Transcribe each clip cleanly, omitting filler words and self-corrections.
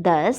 10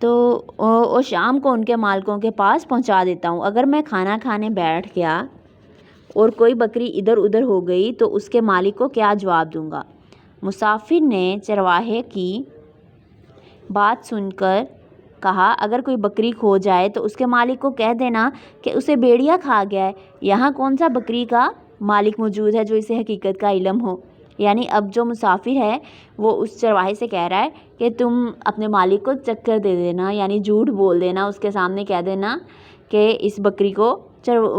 تو اور شام کو ان کے مالکوں کے پاس پہنچا دیتا ہوں۔ اگر میں کھانا کھانے بیٹھ گیا اور کوئی بکری ادھر ادھر ہو گئی تو اس کے مالک کو کیا جواب دوں گا؟ مسافر نے چرواہے کی بات سن کر کہا، اگر کوئی بکری کھو جائے تو اس کے مالک کو کہہ دینا کہ اسے بھیڑیا کھا گیا ہے۔ یہاں کون سا بکری کا مالک موجود ہے جو اسے حقیقت کا علم ہو؟ یعنی اب جو مسافر ہے وہ اس چرواہے سے کہہ رہا ہے کہ تم اپنے مالک کو چکر دے دینا، یعنی جھوٹ بول دینا، اس کے سامنے کہہ دینا کہ اس بکری کو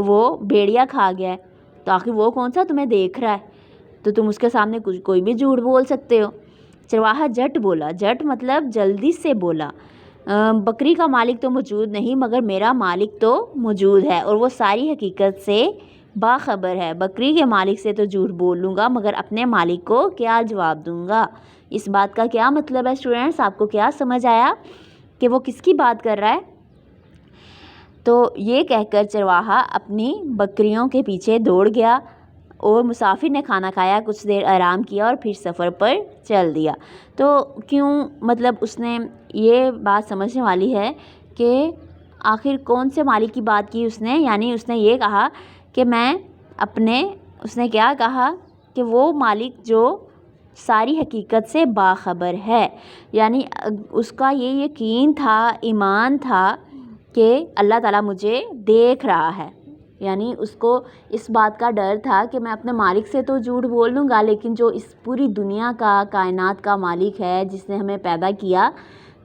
وہ بھیڑیا کھا گیا ہے، تو آخر وہ کون سا تمہیں دیکھ رہا ہے، تو تم اس کے سامنے کوئی بھی جھوٹ بول سکتے ہو۔ چرواہا جھٹ بولا، جھٹ مطلب جلدی سے بولا، بکری کا مالک تو موجود نہیں مگر میرا مالک تو موجود ہے اور وہ ساری حقیقت سے باخبر ہے۔ بکری کے مالک سے تو جھوٹ بول لوں گا مگر اپنے مالک کو کیا جواب دوں گا؟ اس بات کا کیا مطلب ہے اسٹوڈنٹس؟ آپ کو کیا سمجھ آیا کہ وہ کس کی بات کر رہا ہے؟ تو یہ کہہ کر چرواہا اپنی بکریوں کے پیچھے دوڑ گیا اور مسافر نے کھانا کھایا، کچھ دیر آرام کیا اور پھر سفر پر چل دیا۔ تو کیوں مطلب اس نے یہ بات سمجھنے والی ہے کہ آخر کون سے مالک کی بات کی اس نے، یعنی اس نے یہ کہا کہ اس نے کیا کہا کہ وہ مالک جو ساری حقیقت سے باخبر ہے، یعنی اس کا یہ یقین تھا، ایمان تھا کہ اللہ تعالیٰ مجھے دیکھ رہا ہے، یعنی اس کو اس بات کا ڈر تھا کہ میں اپنے مالک سے تو جھوٹ بول لوں گا لیکن جو اس پوری دنیا کا، کائنات کا مالک ہے جس نے ہمیں پیدا کیا،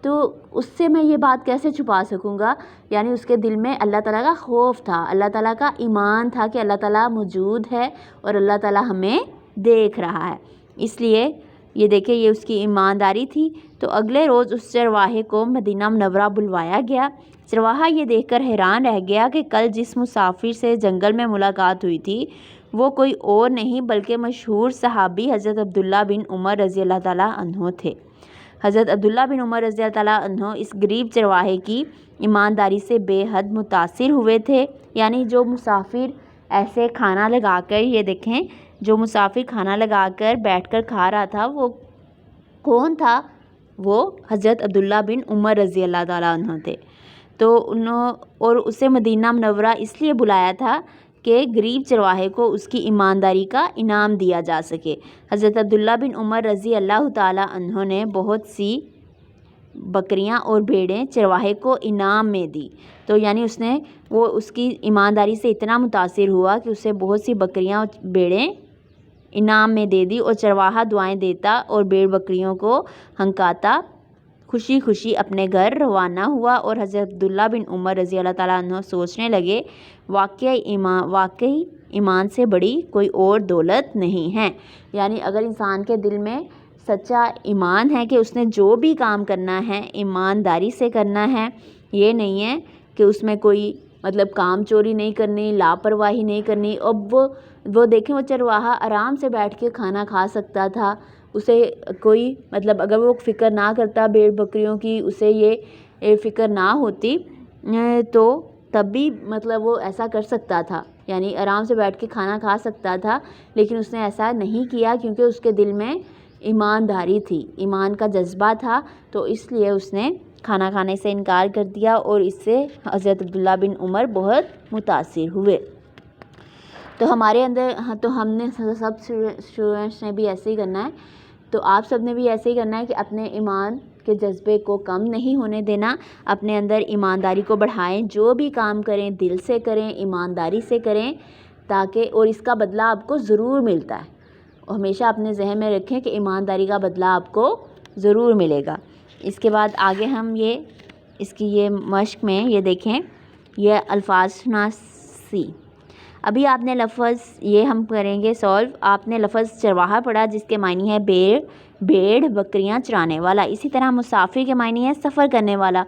تو اس سے میں یہ بات کیسے چھپا سکوں گا؟ یعنی اس کے دل میں اللہ تعالیٰ کا خوف تھا، اللہ تعالیٰ کا ایمان تھا کہ اللہ تعالیٰ موجود ہے اور اللہ تعالیٰ ہمیں دیکھ رہا ہے، اس لیے یہ دیکھیں یہ اس کی ایمانداری تھی۔ تو اگلے روز اس چرواہے کو مدینہ منورہ بلوایا گیا۔ چرواہا یہ دیکھ کر حیران رہ گیا کہ کل جس مسافر سے جنگل میں ملاقات ہوئی تھی وہ کوئی اور نہیں بلکہ مشہور صحابی حضرت عبداللہ بن عمر رضی اللہ تعالیٰ عنہ تھے۔ حضرت عبداللہ بن عمر رضی اللہ تعالیٰ عنہ اس غریب چرواہے کی ایمانداری سے بے حد متاثر ہوئے تھے، یعنی جو مسافر ایسے کھانا لگا کر، یہ دیکھیں جو مسافر کھانا لگا کر بیٹھ کر کھا رہا تھا وہ کون تھا؟ وہ حضرت عبداللہ بن عمر رضی اللہ تعالیٰ عنہ تھے۔ تو اور اسے مدینہ منورہ اس لیے بلایا تھا کہ غریب چرواہے کو اس کی ایمانداری کا انعام دیا جا سکے۔ حضرت عبداللہ بن عمر رضی اللہ تعالیٰ عنہ نے بہت سی بکریاں اور بھیڑیں چرواہے کو انعام میں دی، تو یعنی وہ اس کی ایمانداری سے اتنا متاثر ہوا کہ اسے بہت سی بکریاں اور بھیڑیں انعام میں دے دی، اور چرواہا دعائیں دیتا اور بھیڑ بکریوں کو ہنکاتا خوشی خوشی اپنے گھر روانہ ہوا۔ اور حضرت عبداللہ بن عمر رضی اللہ تعالیٰ عنہ سوچنے لگے، واقعی ایمان سے بڑی کوئی اور دولت نہیں ہے، یعنی اگر انسان کے دل میں سچا ایمان ہے کہ اس نے جو بھی کام کرنا ہے ایمانداری سے کرنا ہے، یہ نہیں ہے کہ اس میں کوئی مطلب کام چوری نہیں کرنی، لاپرواہی نہیں کرنی۔ اب وہ دیکھیں وہ چرواہا آرام سے بیٹھ کے کھانا کھا سکتا تھا، اسے کوئی مطلب اگر وہ فکر نہ کرتا بھیڑ بکریوں کی، اسے یہ فکر نہ ہوتی تو تب بھی مطلب وہ ایسا کر سکتا تھا، یعنی آرام سے بیٹھ کے کھانا کھا سکتا تھا، لیکن اس نے ایسا نہیں کیا کیونکہ اس کے دل میں ایمانداری تھی، ایمان کا جذبہ تھا، تو اس لیے اس نے کھانا کھانے سے انکار کر دیا اور اس سے حضرت عبداللہ بن عمر بہت متاثر ہوئے۔ تو ہمارے اندر تو ہم نے سب اسٹوڈنٹس نے بھی ایسے ہی کرنا ہے، تو آپ سب نے بھی ایسے ہی کرنا ہے کہ اپنے ایمان کے جذبے کو کم نہیں ہونے دینا، اپنے اندر ایمانداری کو بڑھائیں، جو بھی کام کریں دل سے کریں، ایمانداری سے کریں، تاکہ اور اس کا بدلہ آپ کو ضرور ملتا ہے، اور ہمیشہ اپنے ذہن میں رکھیں کہ ایمانداری کا بدلہ آپ کو ضرور ملے گا۔ اس کے بعد آگے ہم اس کی یہ مشق میں یہ دیکھیں، یہ الفاظ شناسی۔ ابھی آپ نے لفظ یہ ہم کریں گے سولو، آپ نے لفظ چرواہا پڑھا جس کے معنی ہے بھیڑ بکریاں چرانے والا، اسی طرح مسافر کے معنی ہے سفر کرنے والا۔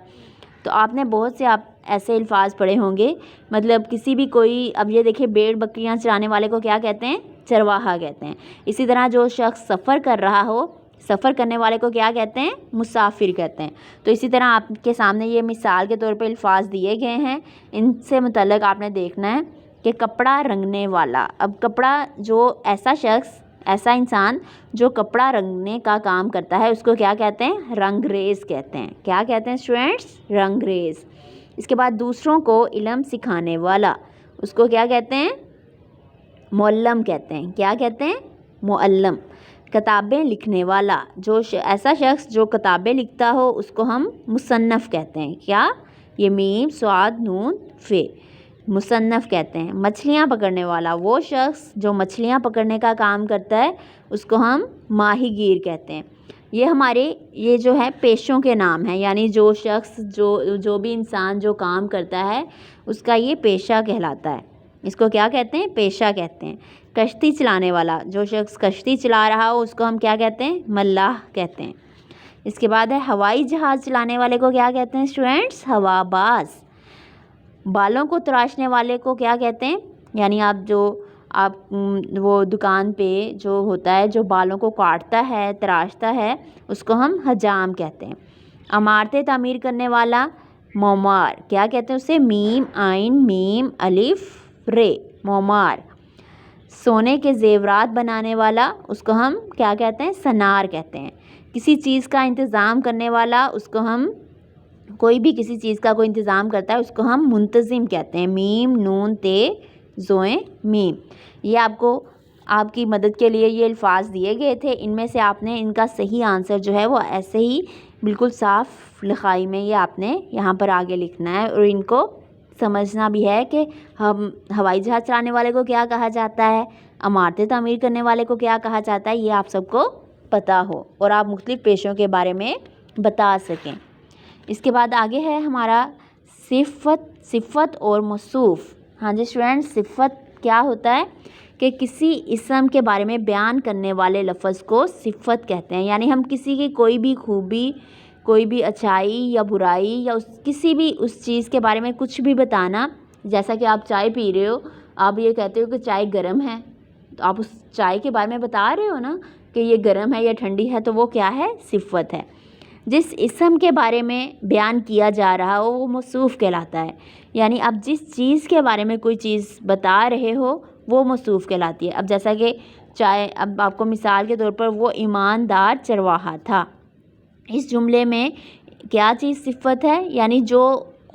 تو آپ نے بہت سے ایسے الفاظ پڑھے ہوں گے، مطلب کسی بھی کوئی، اب یہ دیکھیں بھیڑ بکریاں چرانے والے کو کیا کہتے ہیں؟ چرواہا کہتے ہیں۔ اسی طرح جو شخص سفر کر رہا ہو، سفر کرنے والے کو کیا کہتے ہیں؟ مسافر کہتے ہیں۔ تو اسی طرح آپ کے سامنے یہ مثال کے طور پہ الفاظ دیے گئے ہیں، ان سے متعلق آپ نے دیکھنا ہے کہ کپڑا رنگنے والا۔ اب کپڑا جو ایسا شخص ایسا انسان جو کپڑا رنگنے کا کام کرتا ہے اس کو کیا کہتے ہیں؟ رنگریز کہتے ہیں۔ کیا کہتے ہیں اسٹوڈینٹس؟ رنگریز۔ اس کے بعد دوسروں کو علم سکھانے والا، اس کو کیا کہتے ہیں؟ معلم کہتے ہیں۔ کیا کہتے ہیں؟ معلم۔ کتابیں لکھنے والا، جو ایسا شخص جو کتابیں لکھتا ہو اس کو ہم مصنف کہتے ہیں۔ کیا؟ یہ میم صاد نون فے، مصنف کہتے ہیں۔ مچھلیاں پکڑنے والا، وہ شخص جو مچھلیاں پکڑنے کا کام کرتا ہے اس کو ہم ماہی گیر کہتے ہیں۔ یہ ہمارے یہ جو ہے پیشوں کے نام ہیں، یعنی جو شخص جو بھی انسان جو کام کرتا ہے اس کا یہ پیشہ کہلاتا ہے۔ اس کو کیا کہتے ہیں؟ پیشہ کہتے ہیں۔ کشتی چلانے والا، جو شخص کشتی چلا رہا ہو اس کو ہم کیا کہتے ہیں؟ ملاح کہتے ہیں۔ اس کے بعد ہے ہوائی جہاز چلانے والے کو کیا کہتے ہیں اسٹوڈینٹس؟ ہوا باز۔ بالوں کو تراشنے والے کو کیا کہتے ہیں؟ یعنی آپ وہ دکان پہ جو ہوتا ہے جو بالوں کو کاٹتا ہے تراشتا ہے اس کو ہم حجام کہتے ہیں۔ عمارتیں تعمیر کرنے والا معمار، کیا کہتے ہیں اسے؟ میم عین میم الف رے، معمار۔ سونے کے زیورات بنانے والا اس کو ہم کیا کہتے ہیں؟ سنار کہتے ہیں۔ کسی چیز کا انتظام کرنے والا اس کو ہم کوئی بھی کسی چیز کا کوئی انتظام کرتا ہے اس کو ہم منتظم کہتے ہیں۔ میم نون تے زوئیں میم۔ یہ آپ کی مدد کے لیے یہ الفاظ دیے گئے تھے، ان میں سے آپ نے ان کا صحیح آنسر جو ہے وہ ایسے ہی بالکل صاف لکھائی میں یہ آپ نے یہاں پر آگے لکھنا ہے، اور ان کو سمجھنا بھی ہے کہ ہم ہوائی جہاز چلانے والے کو کیا کہا جاتا ہے، عمارتیں تعمیر کرنے والے کو کیا کہا جاتا ہے، یہ آپ سب کو پتہ ہو اور آپ مختلف پیشوں کے بارے میں بتا سکیں۔ اس کے بعد آگے ہے ہمارا صفت اور موصوف۔ ہاں جی اسٹوڈینٹ، صفت کیا ہوتا ہے کہ کسی اسم کے بارے میں بیان کرنے والے لفظ کو صفت کہتے ہیں، یعنی ہم کسی کی کوئی بھی خوبی، کوئی بھی اچھائی یا برائی یا کسی بھی اس چیز کے بارے میں کچھ بھی بتانا، جیسا کہ آپ چائے پی رہے ہو، آپ یہ کہتے ہو کہ چائے گرم ہے، تو آپ اس چائے کے بارے میں بتا رہے ہو نا کہ یہ گرم ہے یا ٹھنڈی ہے، تو وہ کیا ہے؟ صفت ہے۔ جس اسم کے بارے میں بیان کیا جا رہا ہو وہ موصوف کہلاتا ہے، یعنی آپ جس چیز کے بارے میں کوئی چیز بتا رہے ہو وہ موصوف کہلاتی ہے۔ اب جیسا کہ چائے، اب آپ کو مثال کے طور پر وہ ایماندار چرواہا تھا، اس جملے میں کیا چیز صفت ہے؟ یعنی جو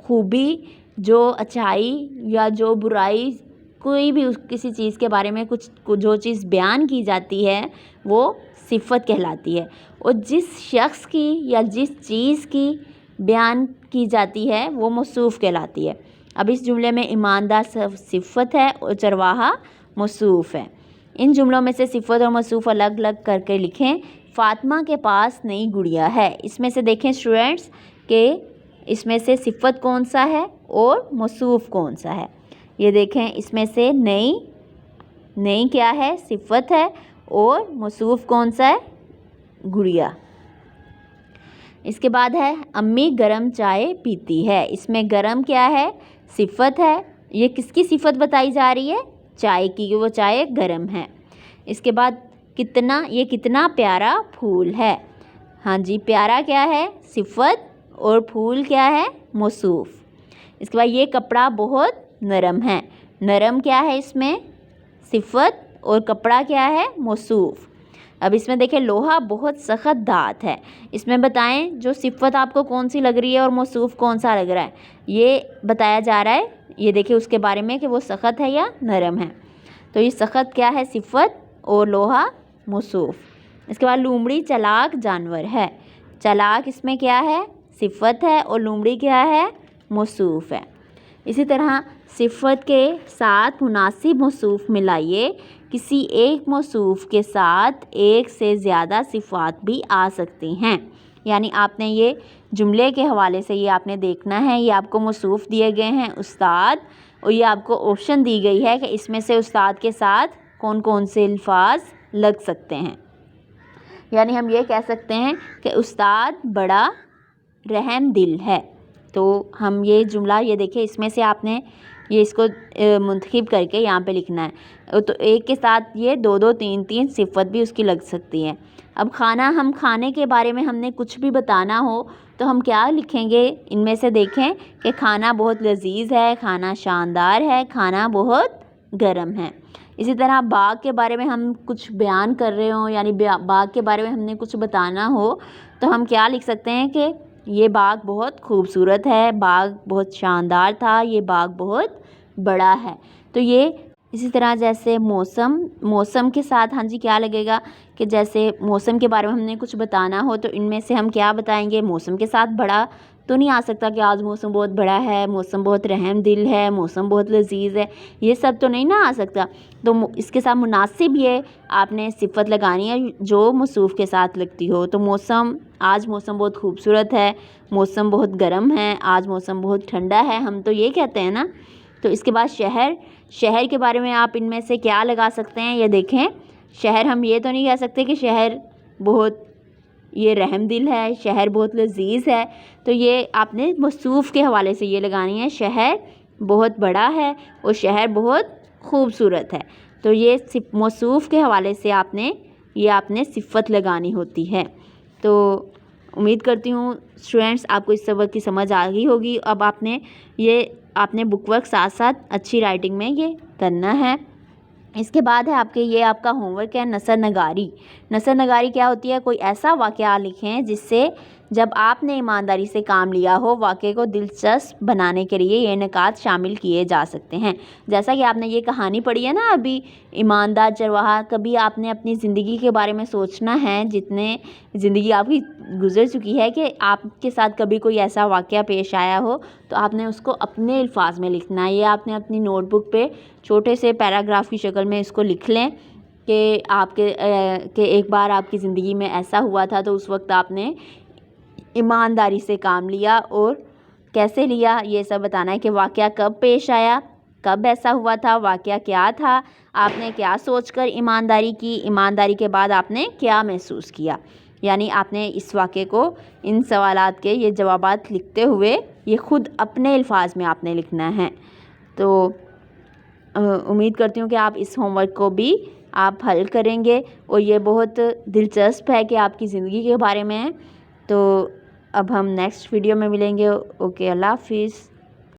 خوبی، جو اچھائی یا جو برائی، کوئی بھی کسی چیز کے بارے میں جو چیز بیان کی جاتی ہے وہ صفت کہلاتی ہے، اور جس شخص کی یا جس چیز کی بیان کی جاتی ہے وہ موصوف کہلاتی ہے۔ اب اس جملے میں ایماندار صفت ہے اور چرواہا موصوف ہے۔ ان جملوں میں سے صفت اور موصوف الگ الگ کر کے لکھیں۔ فاطمہ کے پاس نئی گڑیا ہے، اس میں سے دیکھیں اسٹوڈینٹس کہ اس میں سے صفت کون سا ہے اور موصوف کون سا ہے۔ یہ دیکھیں اس میں سے نئی کیا ہے؟ صفت ہے، اور موصوف کون سا ہے؟ گڑیا۔ اس کے بعد ہے امی گرم چائے پیتی ہے، اس میں گرم کیا ہے؟ صفت ہے۔ یہ کس کی صفت بتائی جا رہی ہے؟ چائے کی، کہ وہ چائے گرم ہے۔ اس کے بعد یہ کتنا پیارا پھول ہے، ہاں جی پیارا کیا ہے؟ صفت، اور پھول کیا ہے؟ موصوف۔ اس کے بعد یہ کپڑا بہت نرم ہے، نرم کیا ہے اس میں؟ صفت، اور کپڑا کیا ہے؟ موصوف۔ اب اس میں دیکھیں لوہا بہت سخت دھات ہے، اس میں بتائیں جو صفت آپ کو کون سی لگ رہی ہے اور موصوف کون سا لگ رہا ہے، یہ بتایا جا رہا ہے۔ یہ دیکھیں اس کے بارے میں کہ وہ سخت ہے یا نرم ہے، تو یہ سخت کیا ہے؟ صفت، اور لوہا موصوف۔ اس کے بعد لومڑی چالاک جانور ہے، چالاک اس میں کیا ہے؟ صفت ہے، اور لومڑی کیا ہے؟ موصوف ہے۔ اسی طرح صفت کے ساتھ مناسب موصوف ملائیے، کسی ایک موصوف کے ساتھ ایک سے زیادہ صفات بھی آ سکتی ہیں، یعنی آپ نے یہ جملے کے حوالے سے یہ آپ نے دیکھنا ہے، یہ آپ کو موصوف دیے گئے ہیں استاد، اور یہ آپ کو آپشن دی گئی ہے کہ اس میں سے استاد کے ساتھ کون کون سے الفاظ لگ سکتے ہیں۔ یعنی ہم یہ کہہ سکتے ہیں کہ استاد بڑا رحم دل ہے، تو ہم یہ جملہ یہ دیکھیں اس میں سے آپ نے یہ اس کو منتخب کر کے یہاں پہ لکھنا ہے، تو ایک کے ساتھ یہ دو تین صفت بھی اس کی لگ سکتی ہے۔ اب ہم کھانے کے بارے میں ہم نے کچھ بھی بتانا ہو تو ہم کیا لکھیں گے؟ ان میں سے دیکھیں کہ کھانا بہت لذیذ ہے، کھانا شاندار ہے، کھانا بہت گرم ہے۔ اسی طرح باغ کے بارے میں ہم کچھ بیان کر رہے ہوں، یعنی باغ کے بارے میں ہم نے کچھ بتانا ہو تو ہم کیا لکھ سکتے ہیں کہ یہ باغ بہت خوبصورت ہے، باغ بہت شاندار تھا، یہ باغ بہت بڑا ہے۔ تو یہ اسی طرح جیسے موسم کے ساتھ ہاں جی کیا لگے گا کہ جیسے موسم کے بارے میں ہم نے کچھ بتانا ہو تو ان میں سے ہم کیا بتائیں گے، موسم کے ساتھ بڑا تو نہیں آ سکتا کہ آج موسم بہت بڑا ہے، موسم بہت رحم دل ہے، موسم بہت لذیذ ہے، یہ سب تو نہیں نہ آ سکتا۔ تو اس کے ساتھ مناسب یہ آپ نے صفت لگانی ہے جو موصوف کے ساتھ لگتی ہو۔ تو آج موسم بہت خوبصورت ہے، موسم بہت گرم ہے، آج موسم بہت ٹھنڈا ہے، ہم تو یہ کہتے ہیں نا۔ تو اس کے بعد شہر کے بارے میں آپ ان میں سے کیا لگا سکتے ہیں، یہ دیکھیں، شہر ہم یہ تو نہیں کہہ سکتے کہ شہر بہت یہ رحم دل ہے، شہر بہت لذیذ ہے، تو یہ آپ نے موصوف کے حوالے سے یہ لگانی ہے، شہر بہت بڑا ہے اور شہر بہت خوبصورت ہے۔ تو یہ موصوف کے حوالے سے آپ نے صفت لگانی ہوتی ہے۔ تو امید کرتی ہوں اسٹوڈینٹس آپ کو اس سبق کی سمجھ آ گئی ہوگی۔ اب آپ نے بک ورک ساتھ ساتھ اچھی رائٹنگ میں یہ کرنا ہے۔ اس کے بعد ہے آپ کا ہوم ورک ہے نثر نگاری کیا ہوتی ہے؟ کوئی ایسا واقعہ لکھیں جس سے جب آپ نے ایمانداری سے کام لیا ہو واقعے کو دلچسپ بنانے کے لیے یہ نکات شامل کیے جا سکتے ہیں۔ جیسا کہ آپ نے یہ کہانی پڑھی ہے نا ابھی، ایماندار چرواہا، کبھی آپ نے اپنی زندگی کے بارے میں سوچنا ہے، جتنے زندگی آپ کی گزر چکی ہے، کہ آپ کے ساتھ کبھی کوئی ایسا واقعہ پیش آیا ہو تو آپ نے اس کو اپنے الفاظ میں لکھنا ہے۔ یہ آپ نے اپنی نوٹ بک پہ چھوٹے سے پیراگراف کی شکل میں اس کو لکھ لیں کہ ایک بار آپ کی زندگی میں ایسا ہوا تھا تو اس وقت آپ نے ایمانداری سے کام لیا، اور کیسے لیا یہ سب بتانا ہے کہ واقعہ کب پیش آیا، کب ایسا ہوا تھا، واقعہ کیا تھا، آپ نے کیا سوچ کر ایمانداری کی، ایمانداری کے بعد آپ نے کیا محسوس کیا۔ یعنی آپ نے اس واقعے کو، ان سوالات کے یہ جوابات لکھتے ہوئے یہ خود اپنے الفاظ میں آپ نے لکھنا ہے۔ تو امید کرتی ہوں کہ آپ اس ہوم ورک کو بھی آپ حل کریں گے، اور یہ بہت دلچسپ ہے کہ آپ کی زندگی کے بارے میں ہے۔ تو اب ہم نیکسٹ ویڈیو میں ملیں گے۔ اوکے، اللہ حافظ۔